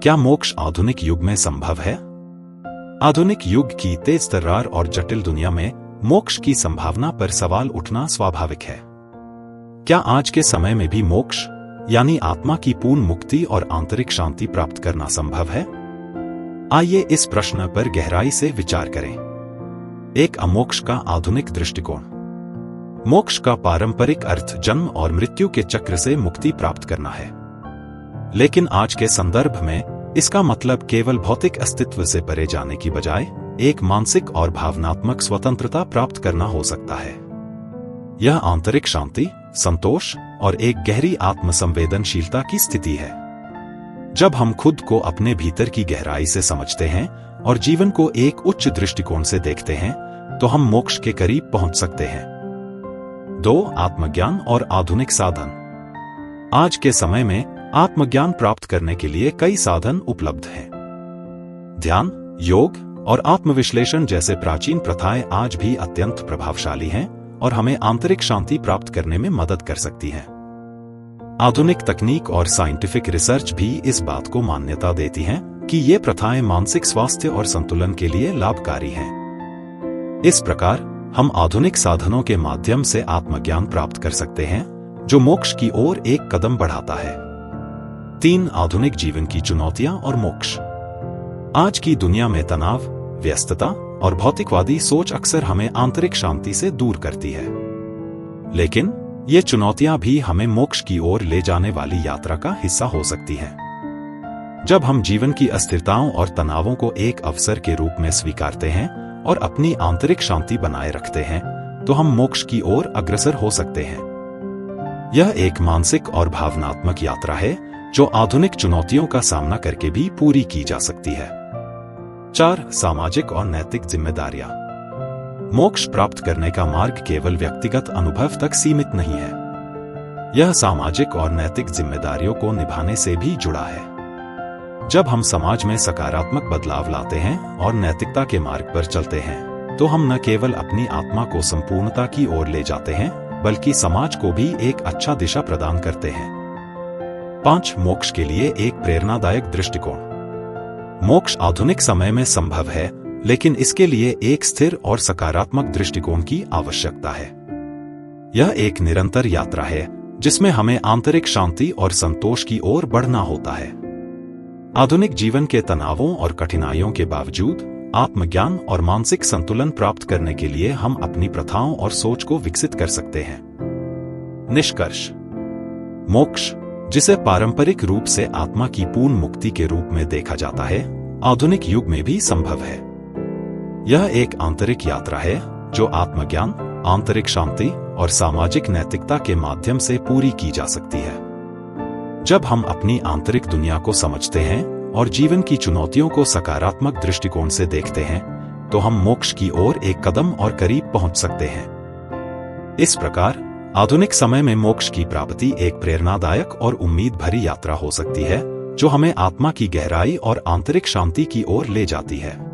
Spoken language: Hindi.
क्या मोक्ष आधुनिक युग में संभव है? आधुनिक युग की तेज तर्रार और जटिल दुनिया में मोक्ष की संभावना पर सवाल उठना स्वाभाविक है। क्या आज के समय में भी मोक्ष यानी आत्मा की पूर्ण मुक्ति और आंतरिक शांति प्राप्त करना संभव है? आइए इस प्रश्न पर गहराई से विचार करें। एक अमोक्ष का आधुनिक दृष्टिकोण। मोक्ष का पारंपरिक अर्थ जन्म और मृत्यु के चक्र से मुक्ति प्राप्त करना है, लेकिन आज के संदर्भ में इसका मतलब केवल भौतिक अस्तित्व से परे जाने की बजाय एक मानसिक और भावनात्मक स्वतंत्रता प्राप्त करना हो सकता है। यह आंतरिक शांति, संतोष और एक गहरी आत्मसंवेदनशीलता की स्थिति है। जब हम खुद को अपने भीतर की गहराई से समझते हैं और जीवन को एक उच्च दृष्टिकोण से देखते हैं, तो हम मोक्ष के करीब पहुंच सकते हैं। 2. आत्मज्ञान और आधुनिक साधन। आज के समय में आत्मज्ञान प्राप्त करने के लिए कई साधन उपलब्ध हैं। ध्यान, योग और आत्मविश्लेषण जैसे प्राचीन प्रथाएं आज भी अत्यंत प्रभावशाली हैं और हमें आंतरिक शांति प्राप्त करने में मदद कर सकती हैं। आधुनिक तकनीक और साइंटिफिक रिसर्च भी इस बात को मान्यता देती हैं कि ये प्रथाएं मानसिक स्वास्थ्य और संतुलन के लिए लाभकारी हैं। इस प्रकार हम आधुनिक साधनों के माध्यम से आत्मज्ञान प्राप्त कर सकते हैं, जो मोक्ष की ओर एक कदम बढ़ाता है। 3. आधुनिक जीवन की चुनौतियां और मोक्ष। आज की दुनिया में तनाव, व्यस्तता और भौतिकवादी सोच अक्सर हमें आंतरिक शांति से दूर करती है। लेकिन ये चुनौतियां भी हमें मोक्ष की ओर ले जाने वाली यात्रा का हिस्सा हो सकती हैं। जब हम जीवन की अस्थिरताओं और तनावों को एक अवसर के रूप में स्वीकारते हैं और अपनी आंतरिक शांति बनाए रखते हैं, तो हम मोक्ष की ओर अग्रसर हो सकते हैं। यह एक मानसिक और भावनात्मक यात्रा है जो आधुनिक चुनौतियों का सामना करके भी पूरी की जा सकती है। 4. सामाजिक और नैतिक जिम्मेदारियां। मोक्ष प्राप्त करने का मार्ग केवल व्यक्तिगत अनुभव तक सीमित नहीं है। यह सामाजिक और नैतिक जिम्मेदारियों को निभाने से भी जुड़ा है। जब हम समाज में सकारात्मक बदलाव लाते हैं और नैतिकता के मार्ग पर चलते हैं, तो हम न केवल अपनी आत्मा को संपूर्णता की ओर ले जाते हैं, बल्कि समाज को भी एक अच्छा दिशा प्रदान करते हैं। 5. मोक्ष के लिए एक प्रेरणादायक दृष्टिकोण। मोक्ष आधुनिक समय में संभव है, लेकिन इसके लिए एक स्थिर और सकारात्मक दृष्टिकोण की आवश्यकता है। यह एक निरंतर यात्रा है जिसमें हमें आंतरिक शांति और संतोष की ओर बढ़ना होता है। आधुनिक जीवन के तनावों और कठिनाइयों के बावजूद आत्मज्ञान और मानसिक संतुलन प्राप्त करने के लिए हम अपनी प्रथाओं और सोच को विकसित कर सकते हैं। निष्कर्ष। मोक्ष, जिसे पारंपरिक रूप से आत्मा की पूर्ण मुक्ति के रूप में देखा जाता है, आधुनिक युग में भी संभव है। यह एक आंतरिक यात्रा है जो आत्मज्ञान, आंतरिक शांति और सामाजिक नैतिकता के माध्यम से पूरी की जा सकती है। जब हम अपनी आंतरिक दुनिया को समझते हैं और जीवन की चुनौतियों को सकारात्मक दृष्टिकोण से देखते हैं, तो हम मोक्ष की ओर एक कदम और करीब पहुंच सकते हैं। इस प्रकार आधुनिक समय में मोक्ष की प्राप्ति एक प्रेरणादायक और उम्मीद भरी यात्रा हो सकती है, जो हमें आत्मा की गहराई और आंतरिक शांति की ओर ले जाती है।